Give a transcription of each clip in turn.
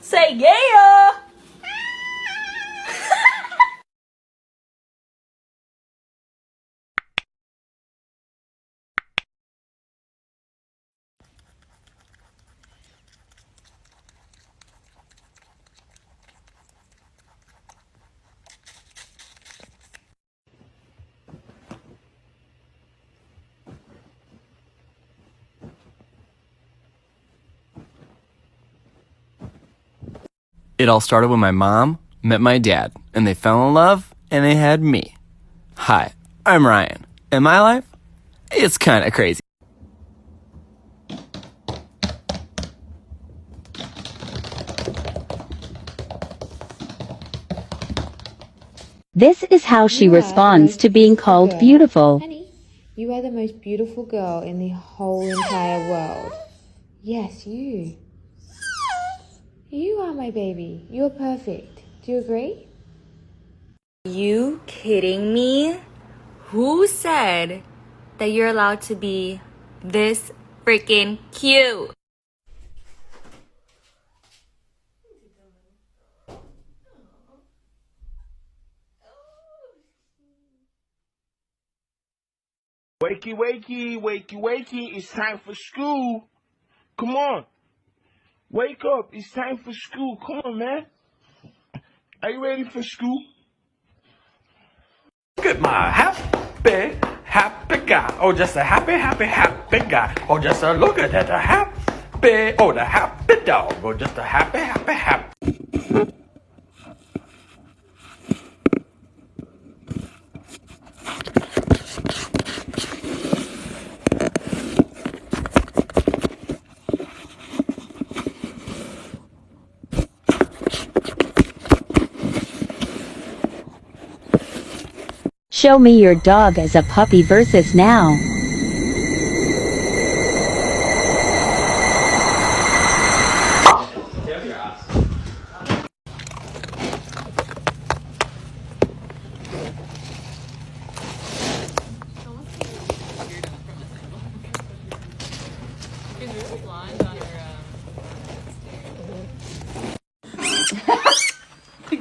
Say yeah! It all started when my mom met my dad, and they fell in love, and they had me. Hi, I'm Ryan, and my life, it's kind of crazy. This is how she responds to being called beautiful. Honey, you are the most beautiful girl in the whole entire world. Yes, you. You are my baby. You're perfect. Do you agree? You kidding me? Who said that you're allowed to be this freaking cute? Wakey, wakey, wakey, wakey, it's time for school. Come on. Wake up, it's time for school. Come on, man. Are you ready for school? Look at my happy guy. Oh, just a happy guy. Oh, just a look at that, the happy dog. Oh, just a happy. Show me your dog as a puppy versus now.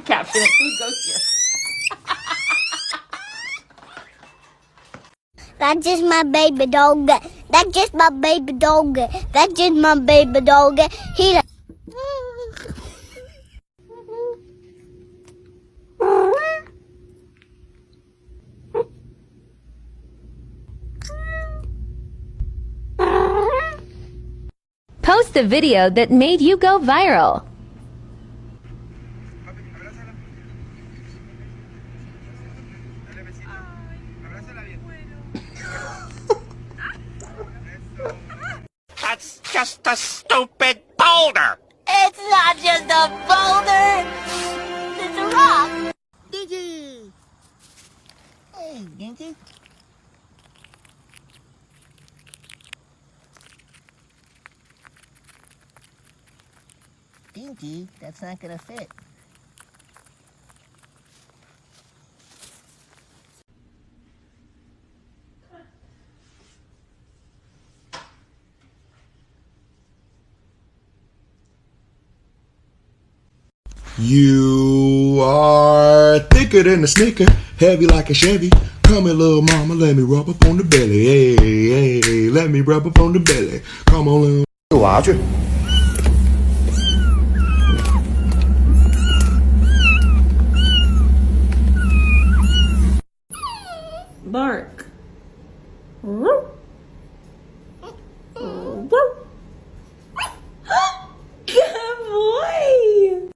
Caption it. Food goes here. That's just my baby dog. That's just my baby dog. That's just my baby dog. He like Post the video that made you go viral. That's just a stupid boulder. it's not just a boulder. It's a rock. Dinky. Hey, Dinky. Dinky, that's not gonna fit. You are thicker than a Snicker, heavy like a Chevy. Come here, little mama, let me rub up on the belly. Hey, hey, let me rub up on the belly. Come on, little. 遛娃去。 Bark. Good boy.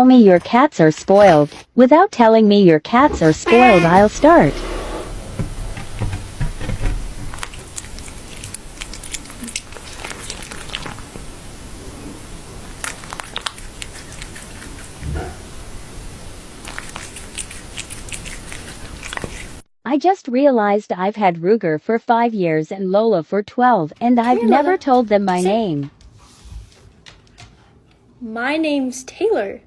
tell me your cats are spoiled. Without telling me your cats are spoiled, I'll start. I just realized I've had Ruger for 5 years and Lola for 12, and I've never told them my name. My name's Taylor.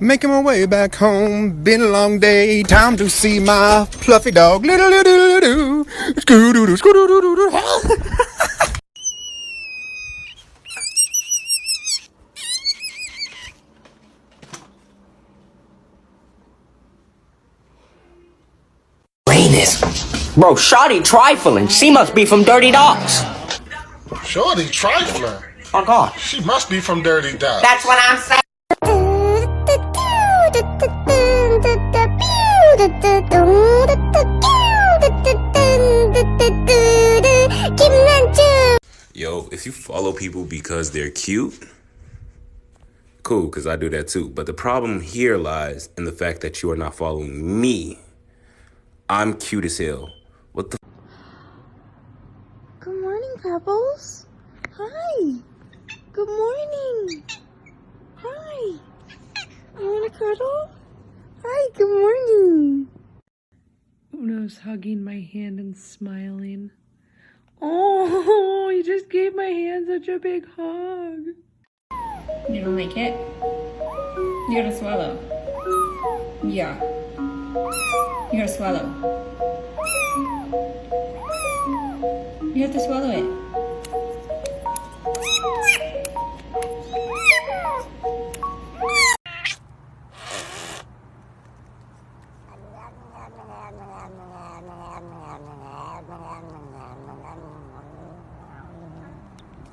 Making my way back home, been a long day, time to see my fluffy dog. Bro, Shawty trifling. She must be from Dirty Dogs. Shorty trifling. Oh, God. She must be from Dirty Dogs. That's what I'm saying. Yo, if you follow people because they're cute, cool, because I do that too. But the problem here lies in the fact that you are not following me. I'm cute as hell. What the? Good morning, Pebbles. Hi. Good morning. Hi. You want to cuddle? Hi, good morning. Uno's hugging my hand and smiling. Oh, you just gave my hand such a big hug. You don't like it? You gotta swallow. Yeah. You gotta swallow. You have to swallow it.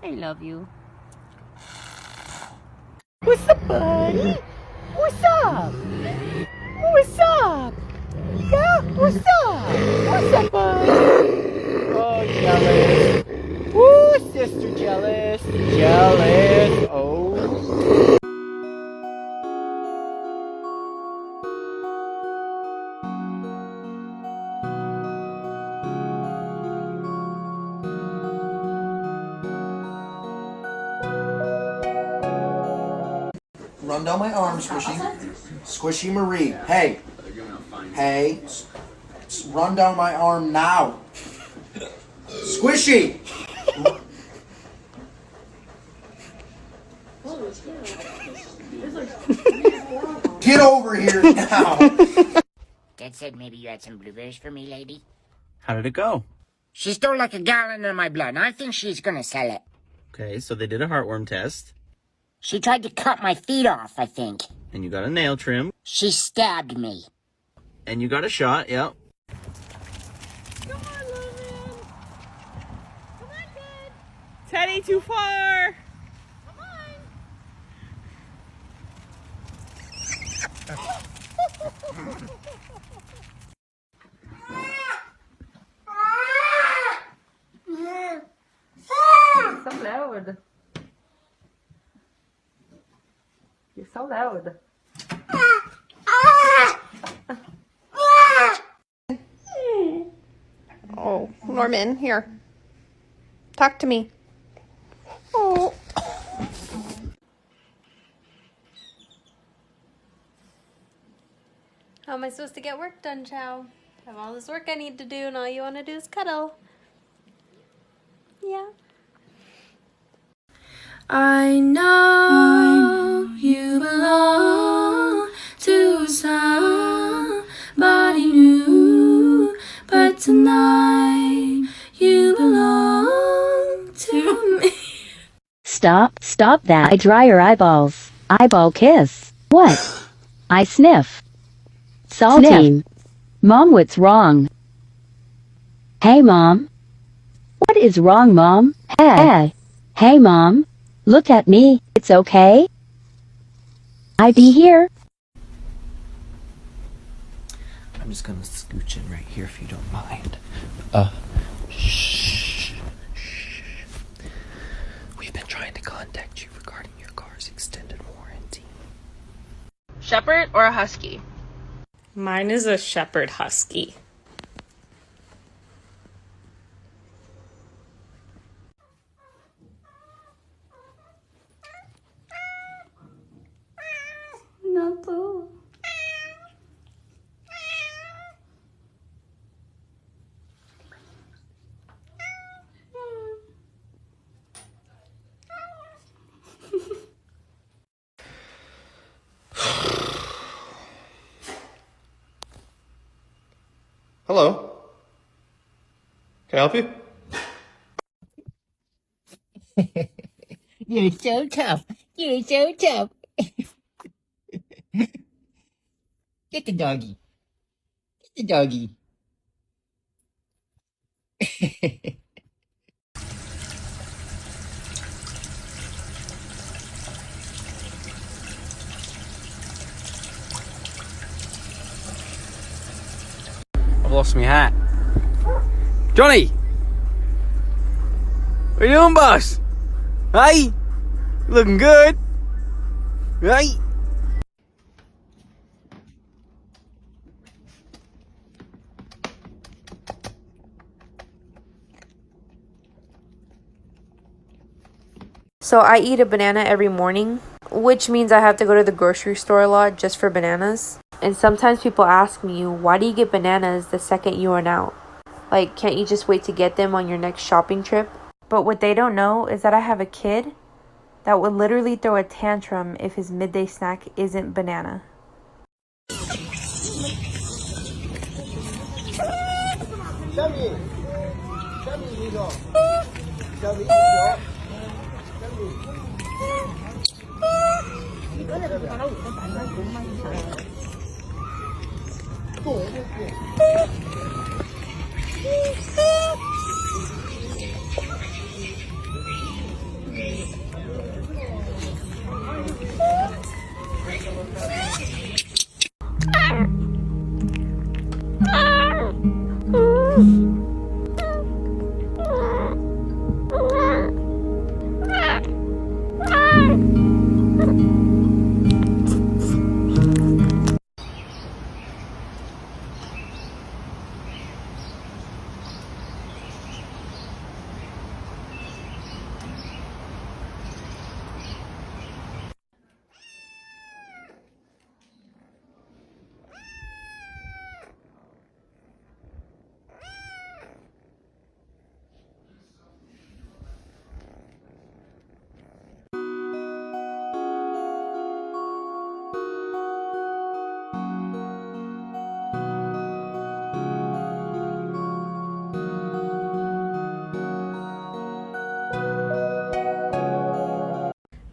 I love you. What's up, buddy? What's up? What's up? Yeah, what's up? What's up, buddy? Oh, jealous. Woo, sister jealous. Jealous. Oh. Run down my arm, Squishy. Squishy Marie. Hey. Hey. Run down my arm now. Squishy! Get over here now. Dad said maybe you had some blueberries for me, lady. How did it go? She stole like a gallon of my blood, and I think she's gonna sell it. Okay, so they did a heartworm test. She tried to cut my feet off, I think. And you got a nail trim. She stabbed me. And you got a shot, yep. Come on, Logan. Come on, kid. Teddy, too far. Come on. So loud. You're so loud. Oh, Norman, here. Talk to me. Oh. How am I supposed to get work done, Chow? I have all this work I need to do, and all you want to do is cuddle. Yeah. I know you belong to somebody new, but tonight you belong to me. Stop that. I dry your eyeballs. Eyeball kiss. What? I sniff. Saltine. Mom, what's wrong? Hey, Mom. What is wrong, Mom? Hey. Hey, Mom. Look at me. It's okay? I be here. I'm just gonna scooch in right here if you don't mind. Shh. We've been trying to contact you regarding your car's extended warranty. Shepherd or a husky? Mine is a shepherd husky. No poo. Hello. Can I help you? You're so tough. You're so tough. Get the doggy. Get the doggy. I've lost my hat. Johnny! What are you doing, boss? Hey? Looking good. Hey? So I eat a banana every morning, which means I have to go to the grocery store a lot just for bananas. And sometimes people ask me, why do you get bananas the second you run out? Like, can't you just wait to get them on your next shopping trip? But what they don't know is that I have a kid that would literally throw a tantrum if his midday snack isn't banana.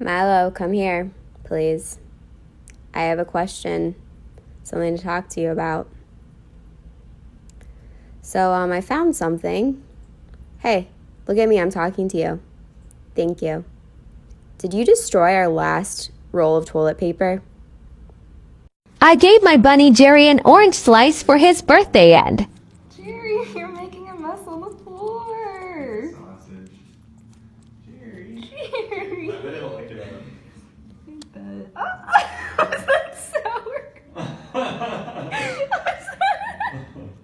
Milo, come here, please. I have a question, something to talk to you about. So, I found something. Hey, look at me, I'm talking to you. Thank you. Did you destroy our last roll of toilet paper? I gave my bunny Jerry an orange slice for his birthday and... Jerry, you're making a mess on the floor. Sausage. Jerry. I bet it'll pick it up. Oh.